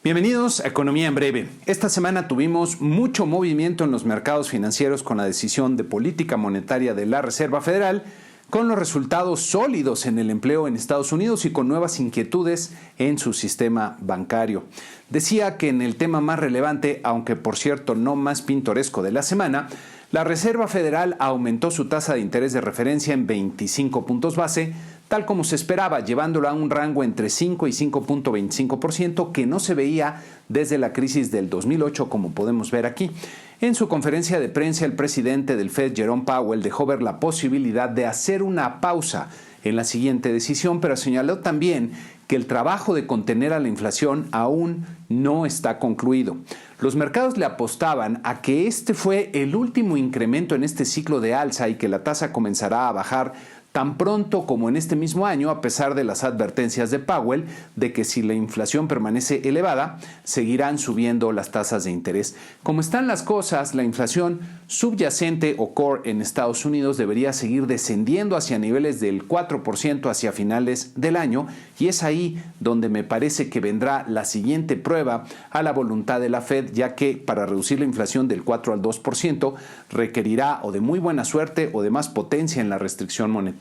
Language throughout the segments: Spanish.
Bienvenidos a Economía en Breve. Esta semana tuvimos mucho movimiento en los mercados financieros con la decisión de política monetaria de la Reserva Federal, con los resultados sólidos en el empleo en Estados Unidos y con nuevas inquietudes en su sistema bancario. Decía que en el tema más relevante, aunque por cierto no más pintoresco de la semana, la Reserva Federal aumentó su tasa de interés de referencia en 25 puntos base, tal como se esperaba, llevándolo a un rango entre 5 y 5.25%, que no se veía desde la crisis del 2008, como podemos ver aquí. En su conferencia de prensa, el presidente del Fed, Jerome Powell, dejó ver la posibilidad de hacer una pausa en la siguiente decisión, pero señaló también que el trabajo de contener a la inflación aún no está concluido. Los mercados le apostaban a que este fue el último incremento en este ciclo de alza y que la tasa comenzará a bajar tan pronto como en este mismo año, a pesar de las advertencias de Powell de que si la inflación permanece elevada, seguirán subiendo las tasas de interés. Como están las cosas, la inflación subyacente o core en Estados Unidos debería seguir descendiendo hacia niveles del 4% hacia finales del año, y es ahí donde me parece que vendrá la siguiente prueba a la voluntad de la Fed, ya que para reducir la inflación del 4 al 2% requerirá o de muy buena suerte o de más potencia en la restricción monetaria.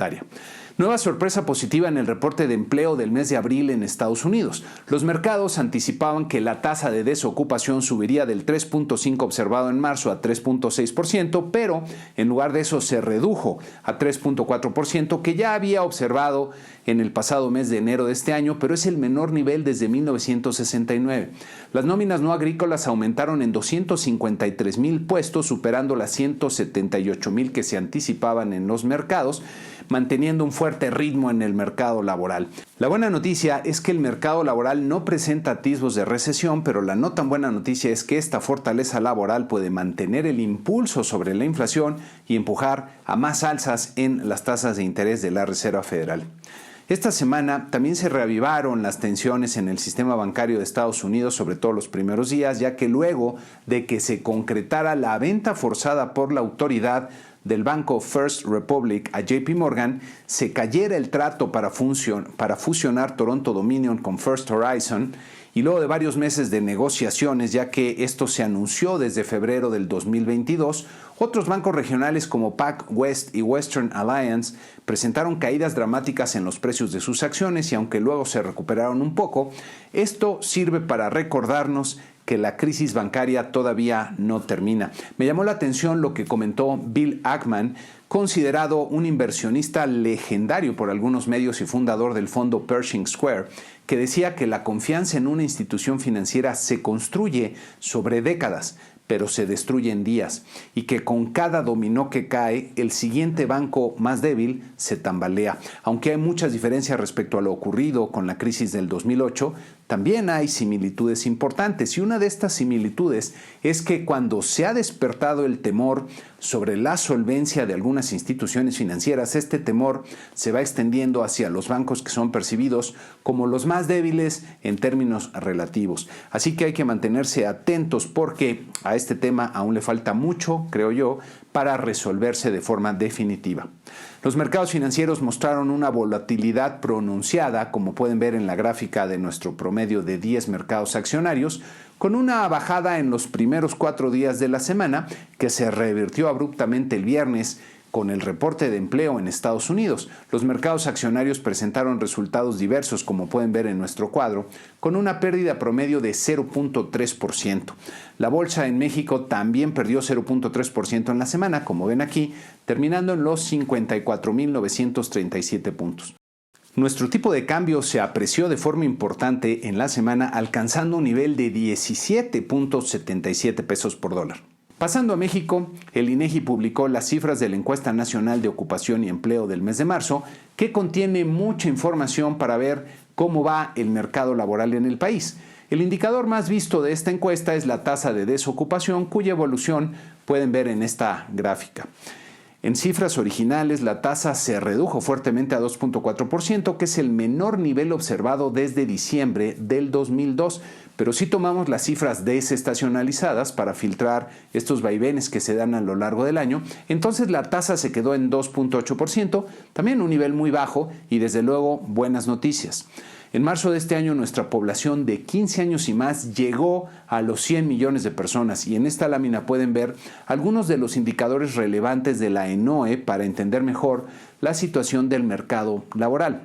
Nueva sorpresa positiva en el reporte de empleo del mes de abril en Estados Unidos. Los mercados anticipaban que la tasa de desocupación subiría del 3.5% observado en marzo a 3.6%, pero en lugar de eso se redujo a 3.4%, que ya había observado en el pasado mes de enero de este año, pero es el menor nivel desde 1969. Las nóminas no agrícolas aumentaron en 253,000 puestos, superando las 178,000 que se anticipaban en los mercados, manteniendo un fuerte ritmo en el mercado laboral. La buena noticia es que el mercado laboral no presenta atisbos de recesión, pero la no tan buena noticia es que esta fortaleza laboral puede mantener el impulso sobre la inflación y empujar a más alzas en las tasas de interés de la Reserva Federal. Esta semana también se reavivaron las tensiones en el sistema bancario de Estados Unidos, sobre todo los primeros días, ya que luego de que se concretara la venta forzada por la autoridad del banco First Republic a JP Morgan, se cayera el trato para fusionar Toronto Dominion con First Horizon, y luego de varios meses de negociaciones, ya que esto se anunció desde febrero del 2022, otros bancos regionales como PacWest y Western Alliance presentaron caídas dramáticas en los precios de sus acciones, y aunque luego se recuperaron un poco, esto sirve para recordarnos que la crisis bancaria todavía no termina. Me llamó la atención lo que comentó Bill Ackman, considerado un inversionista legendario por algunos medios y fundador del fondo Pershing Square, que decía que la confianza en una institución financiera se construye sobre décadas, pero se destruye en días, y que con cada dominó que cae, el siguiente banco más débil se tambalea. Aunque hay muchas diferencias respecto a lo ocurrido con la crisis del 2008, también hay similitudes importantes, y una de estas similitudes es que cuando se ha despertado el temor sobre la solvencia de algunas instituciones financieras, este temor se va extendiendo hacia los bancos que son percibidos como los más débiles en términos relativos. Así que hay que mantenerse atentos, porque a este tema aún le falta mucho, creo yo, para resolverse de forma definitiva. Los mercados financieros mostraron una volatilidad pronunciada, como pueden ver en la gráfica de nuestro promedio de 10 mercados accionarios, con una bajada en los primeros 4 días de la semana que se revirtió abruptamente el viernes con el reporte de empleo en Estados Unidos. Los mercados accionarios presentaron resultados diversos, como pueden ver en nuestro cuadro, con una pérdida promedio de 0.3%. La bolsa en México también perdió 0.3% en la semana, como ven aquí, terminando en los 54,937 puntos. Nuestro tipo de cambio se apreció de forma importante en la semana, alcanzando un nivel de 17.77 pesos por dólar. Pasando a México, el INEGI publicó las cifras de la Encuesta Nacional de Ocupación y Empleo del mes de marzo, que contiene mucha información para ver cómo va el mercado laboral en el país. El indicador más visto de esta encuesta es la tasa de desocupación, cuya evolución pueden ver en esta gráfica. En cifras originales, la tasa se redujo fuertemente a 2.4%, que es el menor nivel observado desde diciembre del 2002. Pero si tomamos las cifras desestacionalizadas para filtrar estos vaivenes que se dan a lo largo del año, entonces la tasa se quedó en 2.8%, también un nivel muy bajo y desde luego buenas noticias. En marzo de este año nuestra población de 15 años y más llegó a los 100 millones de personas y en esta lámina pueden ver algunos de los indicadores relevantes de la ENOE para entender mejor la situación del mercado laboral.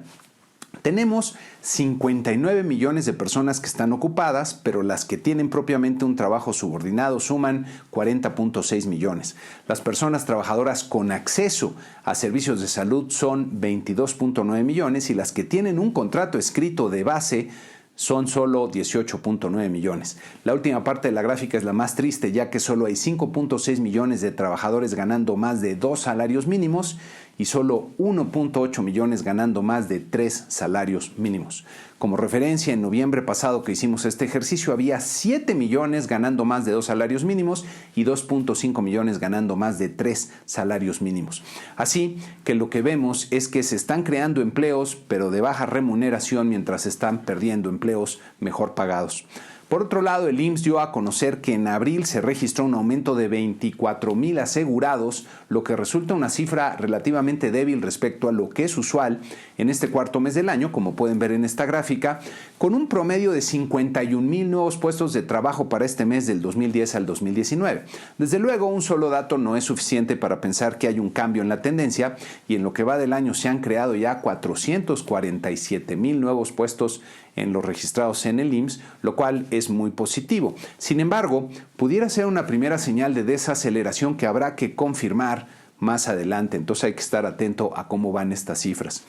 Tenemos 59 millones de personas que están ocupadas, pero las que tienen propiamente un trabajo subordinado suman 40.6 millones. Las personas trabajadoras con acceso a servicios de salud son 22.9 millones y las que tienen un contrato escrito de base son solo 18.9 millones. La última parte de la gráfica es la más triste, ya que solo hay 5.6 millones de trabajadores ganando más de 2 salarios mínimos y solo 1.8 millones ganando más de 3 salarios mínimos. Como referencia, en noviembre pasado que hicimos este ejercicio, había 7 millones ganando más de 2 salarios mínimos y 2.5 millones ganando más de 3 salarios mínimos. Así que lo que vemos es que se están creando empleos, pero de baja remuneración, mientras se están perdiendo empleos mejor pagados. Por otro lado, el IMSS dio a conocer que en abril se registró un aumento de 24,000 asegurados, lo que resulta una cifra relativamente débil respecto a lo que es usual en este cuarto mes del año, como pueden ver en esta gráfica, con un promedio de 51,000 nuevos puestos de trabajo para este mes del 2010 al 2019. Desde luego, un solo dato no es suficiente para pensar que hay un cambio en la tendencia y en lo que va del año se han creado ya 447,000 nuevos puestos en los registrados en el IMSS, lo cual es muy positivo. Sin embargo, pudiera ser una primera señal de desaceleración que habrá que confirmar más adelante, entonces hay que estar atento a cómo van estas cifras.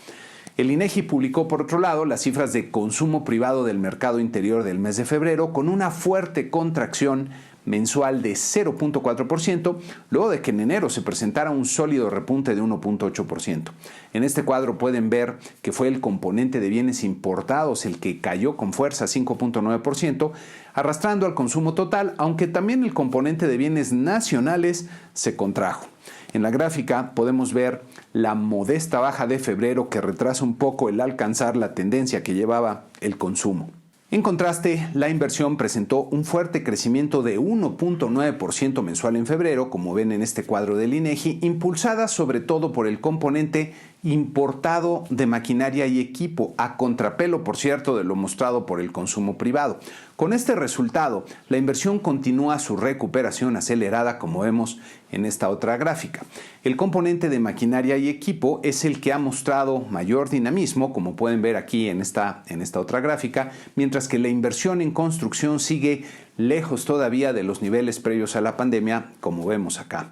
El INEGI publicó, por otro lado, las cifras de consumo privado del mercado interior del mes de febrero con una fuerte contracción mensual de 0.4%, luego de que en enero se presentara un sólido repunte de 1.8%. En este cuadro pueden ver que fue el componente de bienes importados el que cayó con fuerza 5.9%, arrastrando al consumo total, aunque también el componente de bienes nacionales se contrajo. En la gráfica podemos ver la modesta baja de febrero que retrasa un poco el alcanzar la tendencia que llevaba el consumo. En contraste, la inversión presentó un fuerte crecimiento de 1.9% mensual en febrero, como ven en este cuadro del INEGI, impulsada sobre todo por el componente importado de maquinaria y equipo, a contrapelo, por cierto, de lo mostrado por el consumo privado. Con este resultado, la inversión continúa su recuperación acelerada, como vemos en esta otra gráfica. El componente de maquinaria y equipo es el que ha mostrado mayor dinamismo, como pueden ver aquí en esta otra gráfica, mientras que la inversión en construcción sigue lejos todavía de los niveles previos a la pandemia, como vemos acá.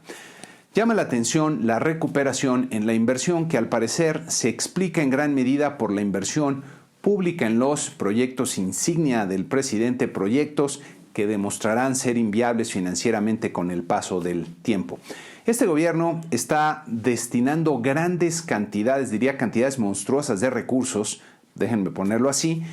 Llama la atención la recuperación en la inversión, que al parecer se explica en gran medida por la inversión pública en los proyectos insignia del presidente, proyectos que demostrarán ser inviables financieramente con el paso del tiempo. Este gobierno está destinando grandes cantidades, diría cantidades monstruosas de recursos, déjenme ponerlo así,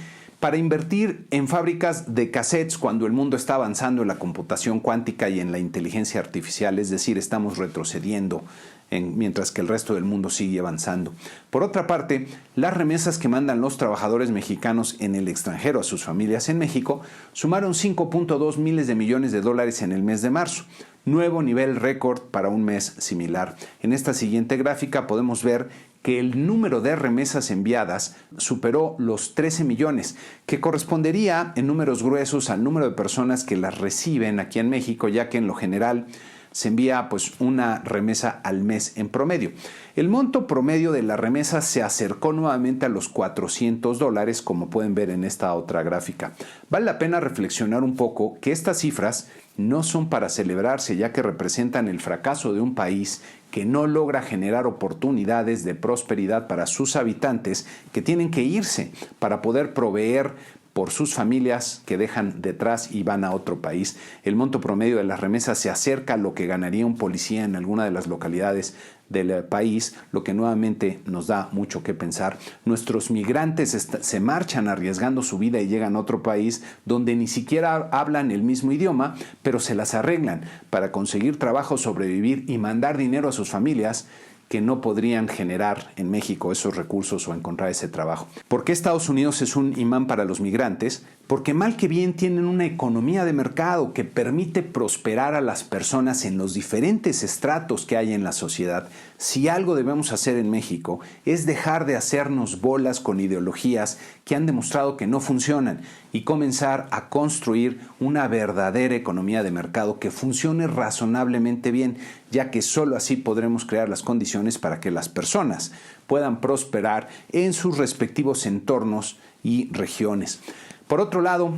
para invertir en fábricas de cassettes cuando el mundo está avanzando en la computación cuántica y en la inteligencia artificial, es decir, estamos retrocediendo mientras que el resto del mundo sigue avanzando. Por otra parte, las remesas que mandan los trabajadores mexicanos en el extranjero a sus familias en México sumaron 5.2 miles de millones de dólares en el mes de marzo, nuevo nivel récord para un mes similar. En esta siguiente gráfica podemos ver que el número de remesas enviadas superó los 13 millones, que correspondería en números gruesos al número de personas que las reciben aquí en México, ya que en lo general se envía una remesa al mes en promedio. El monto promedio de la remesa se acercó nuevamente a los $400, como pueden ver en esta otra gráfica. Vale la pena reflexionar un poco que estas cifras no son para celebrarse, ya que representan el fracaso de un país que no logra generar oportunidades de prosperidad para sus habitantes, que tienen que irse para poder proveer por sus familias que dejan detrás y van a otro país. El monto promedio de las remesas se acerca a lo que ganaría un policía en alguna de las localidades del país, lo que nuevamente nos da mucho que pensar. Nuestros migrantes se marchan arriesgando su vida y llegan a otro país donde ni siquiera hablan el mismo idioma, pero se las arreglan para conseguir trabajo, sobrevivir y mandar dinero a sus familias que no podrían generar en México esos recursos o encontrar ese trabajo. ¿Por qué Estados Unidos es un imán para los migrantes? porque mal que bien tienen una economía de mercado que permite prosperar a las personas en los diferentes estratos que hay en la sociedad. Si algo debemos hacer en México es dejar de hacernos bolas con ideologías que han demostrado que no funcionan y comenzar a construir una verdadera economía de mercado que funcione razonablemente bien, ya que solo así podremos crear las condiciones para que las personas puedan prosperar en sus respectivos entornos y regiones. Por otro lado,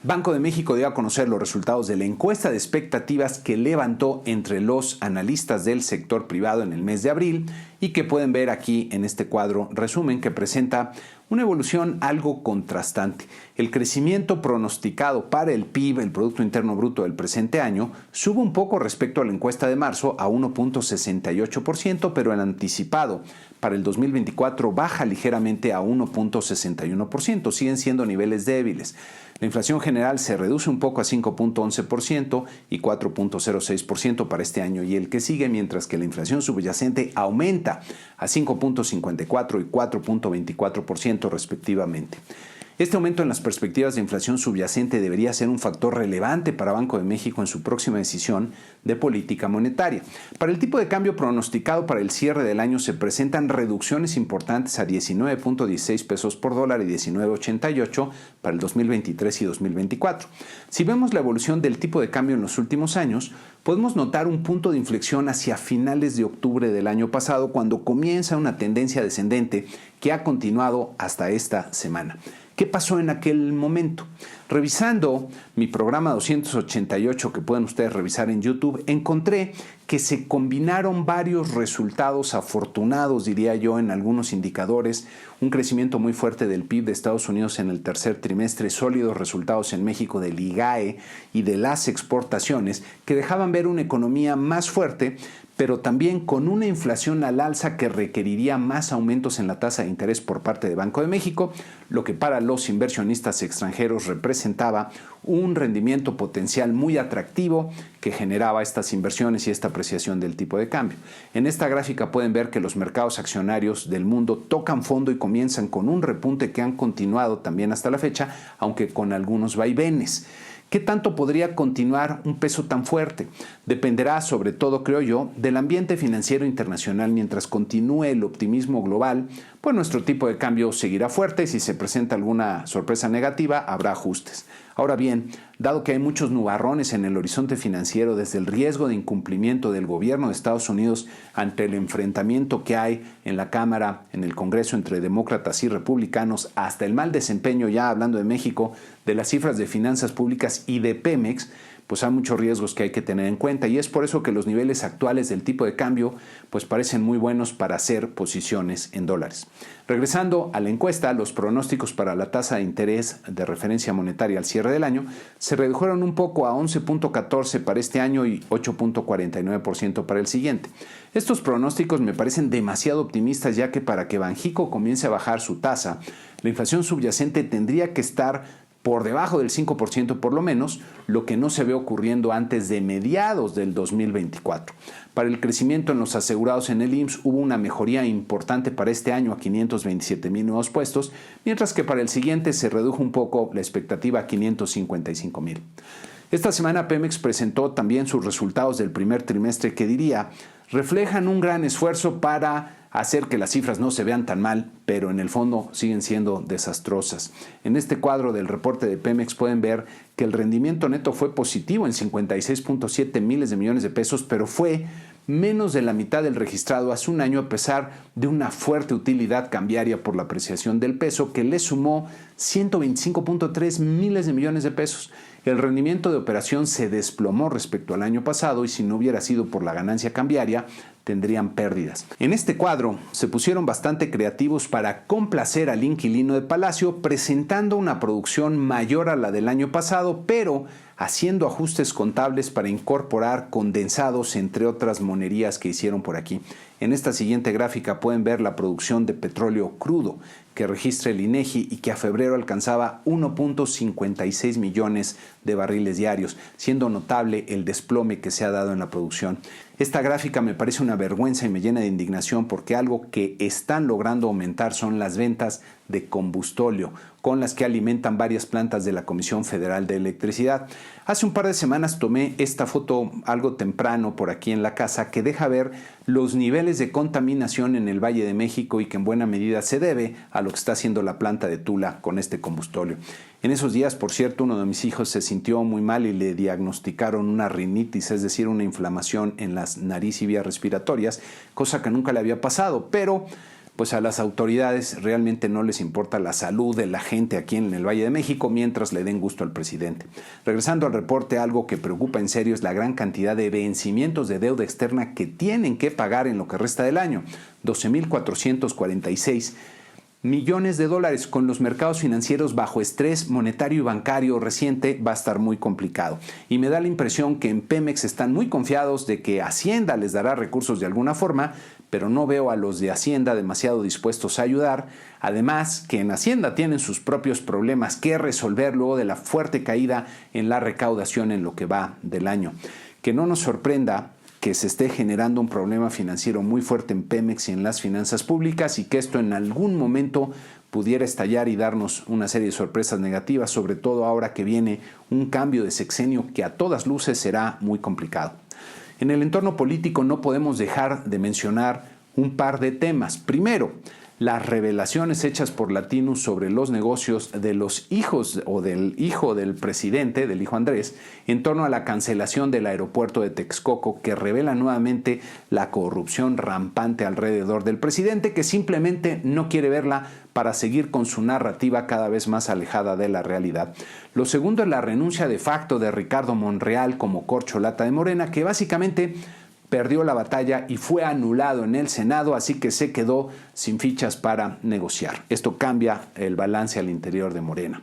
Banco de México dio a conocer los resultados de la encuesta de expectativas que levantó entre los analistas del sector privado en el mes de abril y que pueden ver aquí en este cuadro resumen que presenta una evolución algo contrastante. El crecimiento pronosticado para el PIB, el Producto Interno Bruto del presente año, sube un poco respecto a la encuesta de marzo a 1.68%, pero el anticipado para el 2024 baja ligeramente a 1.61%. Siguen siendo niveles débiles. La inflación general se reduce un poco a 5.11% y 4.06% para este año y el que sigue, mientras que la inflación subyacente aumenta a 5.54 y 4.24% respectivamente. Este aumento en las perspectivas de inflación subyacente debería ser un factor relevante para Banco de México en su próxima decisión de política monetaria. Para el tipo de cambio pronosticado para el cierre del año se presentan reducciones importantes a 19.16 pesos por dólar y 19.88 para el 2023 y 2024. Si vemos la evolución del tipo de cambio en los últimos años, podemos notar un punto de inflexión hacia finales de octubre del año pasado, cuando comienza una tendencia descendente que ha continuado hasta esta semana. ¿Qué pasó en aquel momento? Revisando mi programa 288, que pueden ustedes revisar en YouTube, encontré que se combinaron varios resultados afortunados, diría yo, en algunos indicadores. Un crecimiento muy fuerte del PIB de Estados Unidos en el tercer trimestre, sólidos resultados en México del IGAE y de las exportaciones, que dejaban ver una economía más fuerte, pero también con una inflación al alza que requeriría más aumentos en la tasa de interés por parte de Banco de México, lo que para los inversionistas extranjeros representaba un rendimiento potencial muy atractivo que generaba estas inversiones y esta apreciación del tipo de cambio. En esta gráfica pueden ver que los mercados accionarios del mundo tocan fondo y comienzan con un repunte que han continuado también hasta la fecha, aunque con algunos vaivenes. ¿Qué tanto podría continuar un peso tan fuerte? Dependerá, sobre todo, creo yo, del ambiente financiero internacional. Mientras continúe el optimismo global, pues nuestro tipo de cambio seguirá fuerte y si se presenta alguna sorpresa negativa, habrá ajustes. Ahora bien, dado que hay muchos nubarrones en el horizonte financiero, desde el riesgo de incumplimiento del gobierno de Estados Unidos ante el enfrentamiento que hay en la Cámara, en el Congreso entre demócratas y republicanos, hasta el mal desempeño, ya hablando de México, de las cifras de finanzas públicas y de Pemex, pues hay muchos riesgos que hay que tener en cuenta y es por eso que los niveles actuales del tipo de cambio pues parecen muy buenos para hacer posiciones en dólares. Regresando a la encuesta, los pronósticos para la tasa de interés de referencia monetaria al cierre del año se redujeron un poco a 11.14 para este año y 8.49% para el siguiente. Estos pronósticos me parecen demasiado optimistas, ya que para que Banxico comience a bajar su tasa, la inflación subyacente tendría que estar por debajo del 5% por lo menos, lo que no se ve ocurriendo antes de mediados del 2024. Para el crecimiento en los asegurados en el IMSS hubo una mejoría importante para este año a 527,000 nuevos puestos, mientras que para el siguiente se redujo un poco la expectativa a 555,000. Esta semana Pemex presentó también sus resultados del primer trimestre que diría reflejan un gran esfuerzo para hacer que las cifras no se vean tan mal, pero en el fondo siguen siendo desastrosas. En este cuadro del reporte de Pemex pueden ver que el rendimiento neto fue positivo en 56.7 miles de millones de pesos, pero fue menos de la mitad del registrado hace un año a pesar de una fuerte utilidad cambiaria por la apreciación del peso que le sumó 125.3 miles de millones de pesos. El rendimiento de operación se desplomó respecto al año pasado y si no hubiera sido por la ganancia cambiaria, tendrían pérdidas. En este cuadro se pusieron bastante creativos para complacer al inquilino de Palacio, presentando una producción mayor a la del año pasado, pero haciendo ajustes contables para incorporar condensados, entre otras monerías que hicieron por aquí. En esta siguiente gráfica pueden ver la producción de petróleo crudo que registra el INEGI y que a febrero alcanzaba 1.56 millones de barriles diarios, siendo notable el desplome que se ha dado en la producción. Esta gráfica me parece una vergüenza y me llena de indignación porque algo que están logrando aumentar son las ventas de combustóleo, con las que alimentan varias plantas de la Comisión Federal de Electricidad. Hace un par de semanas tomé esta foto algo temprano por aquí en la casa que deja ver los niveles de contaminación en el Valle de México y que en buena medida se debe a lo que está haciendo la planta de Tula con este combustóleo. En esos días, por cierto, uno de mis hijos se sintió muy mal y le diagnosticaron una rinitis, es decir, una inflamación en las nariz y vías respiratorias, cosa que nunca le había pasado, pero pues a las autoridades realmente no les importa la salud de la gente aquí en el Valle de México mientras le den gusto al presidente. Regresando al reporte, algo que preocupa en serio es la gran cantidad de vencimientos de deuda externa que tienen que pagar en lo que resta del año, 12,446 millones de dólares. Con los mercados financieros bajo estrés monetario y bancario reciente va a estar muy complicado. Y me da la impresión que en Pemex están muy confiados de que Hacienda les dará recursos de alguna forma, pero no veo a los de Hacienda demasiado dispuestos a ayudar. Además, que en Hacienda tienen sus propios problemas que resolver luego de la fuerte caída en la recaudación en lo que va del año. Que no nos sorprenda que se esté generando un problema financiero muy fuerte en Pemex y en las finanzas públicas y que esto en algún momento pudiera estallar y darnos una serie de sorpresas negativas, sobre todo ahora que viene un cambio de sexenio que a todas luces será muy complicado. En el entorno político no podemos dejar de mencionar un par de temas. Primero, las revelaciones hechas por Latinus sobre los negocios de los hijos o del hijo del presidente, del hijo Andrés, en torno a la cancelación del aeropuerto de Texcoco, que revela nuevamente la corrupción rampante alrededor del presidente, que simplemente no quiere verla para seguir con su narrativa cada vez más alejada de la realidad. Lo segundo es la renuncia de facto de Ricardo Monreal como corcholata de Morena, que básicamente perdió la batalla y fue anulado en el Senado, así que se quedó sin fichas para negociar. Esto cambia el balance al interior de Morena.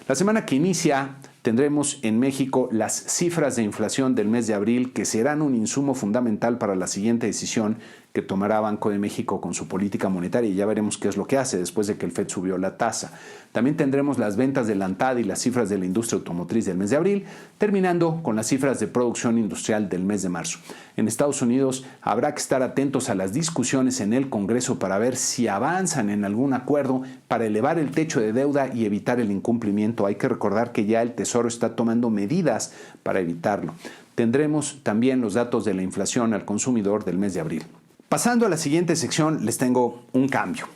La semana que inicia tendremos en México las cifras de inflación del mes de abril, que serán un insumo fundamental para la siguiente decisión que tomará Banco de México con su política monetaria, y ya veremos qué es lo que hace después de que el FED subió la tasa. También tendremos las ventas de la ANTAD y las cifras de la industria automotriz del mes de abril, terminando con las cifras de producción industrial del mes de marzo. En Estados Unidos habrá que estar atentos a las discusiones en el Congreso para ver si avanzan en algún acuerdo para elevar el techo de deuda y evitar el incumplimiento. Hay que recordar que ya el Tesoro está tomando medidas para evitarlo. Tendremos también los datos de la inflación al consumidor del mes de abril. Pasando a la siguiente sección, les tengo un cambio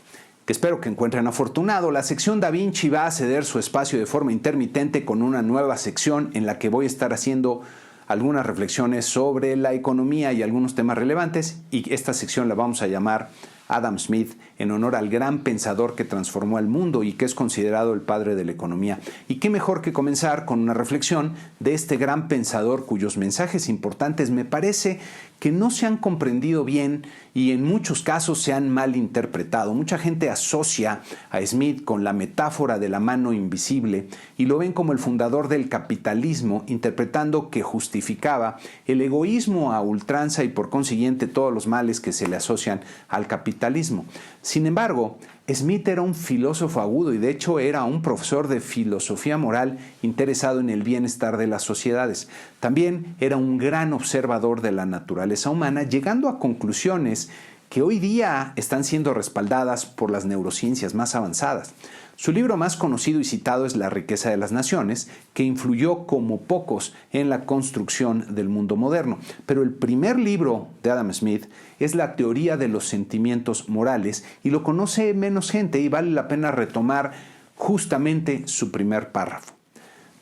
que espero que encuentren afortunado. La sección Da Vinci va a ceder su espacio de forma intermitente con una nueva sección en la que voy a estar haciendo algunas reflexiones sobre la economía y algunos temas relevantes, y esta sección la vamos a llamar Adam Smith, en honor al gran pensador que transformó el mundo y que es considerado el padre de la economía. Y qué mejor que comenzar con una reflexión de este gran pensador cuyos mensajes importantes me parece que no se han comprendido bien y en muchos casos se han mal interpretado. Mucha gente asocia a Smith con la metáfora de la mano invisible y lo ven como el fundador del capitalismo, interpretando que justificaba el egoísmo a ultranza y por consiguiente todos los males que se le asocian al capitalismo. Sin embargo, Smith era un filósofo agudo y de hecho era un profesor de filosofía moral interesado en el bienestar de las sociedades. También era un gran observador de la naturaleza humana, llegando a conclusiones que hoy día están siendo respaldadas por las neurociencias más avanzadas. Su libro más conocido y citado es La riqueza de las naciones, que influyó como pocos en la construcción del mundo moderno. Pero el primer libro de Adam Smith es La teoría de los sentimientos morales y lo conoce menos gente y vale la pena retomar justamente su primer párrafo.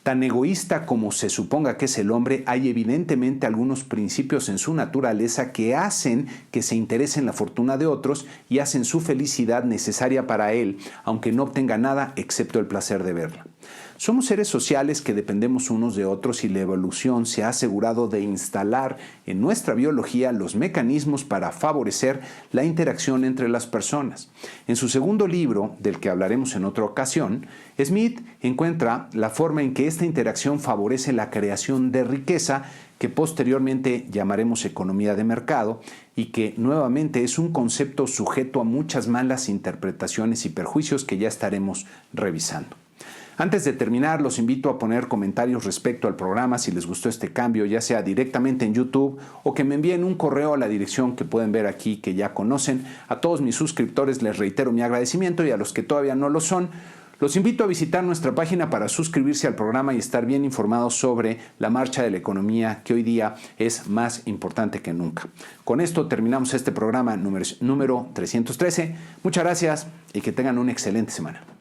Tan egoísta como se suponga que es el hombre, hay evidentemente algunos principios en su naturaleza que hacen que se interese en la fortuna de otros y hacen su felicidad necesaria para él, aunque no obtenga nada excepto el placer de verla. Somos seres sociales que dependemos unos de otros y la evolución se ha asegurado de instalar en nuestra biología los mecanismos para favorecer la interacción entre las personas. En su segundo libro, del que hablaremos en otra ocasión, Smith encuentra la forma en que esta interacción favorece la creación de riqueza, que posteriormente llamaremos economía de mercado, y que nuevamente es un concepto sujeto a muchas malas interpretaciones y perjuicios que ya estaremos revisando. Antes de terminar, los invito a poner comentarios respecto al programa si les gustó este cambio, ya sea directamente en YouTube o que me envíen un correo a la dirección que pueden ver aquí que ya conocen. A todos mis suscriptores les reitero mi agradecimiento y a los que todavía no lo son, los invito a visitar nuestra página para suscribirse al programa y estar bien informados sobre la marcha de la economía que hoy día es más importante que nunca. Con esto terminamos este programa número 313. Muchas gracias y que tengan una excelente semana.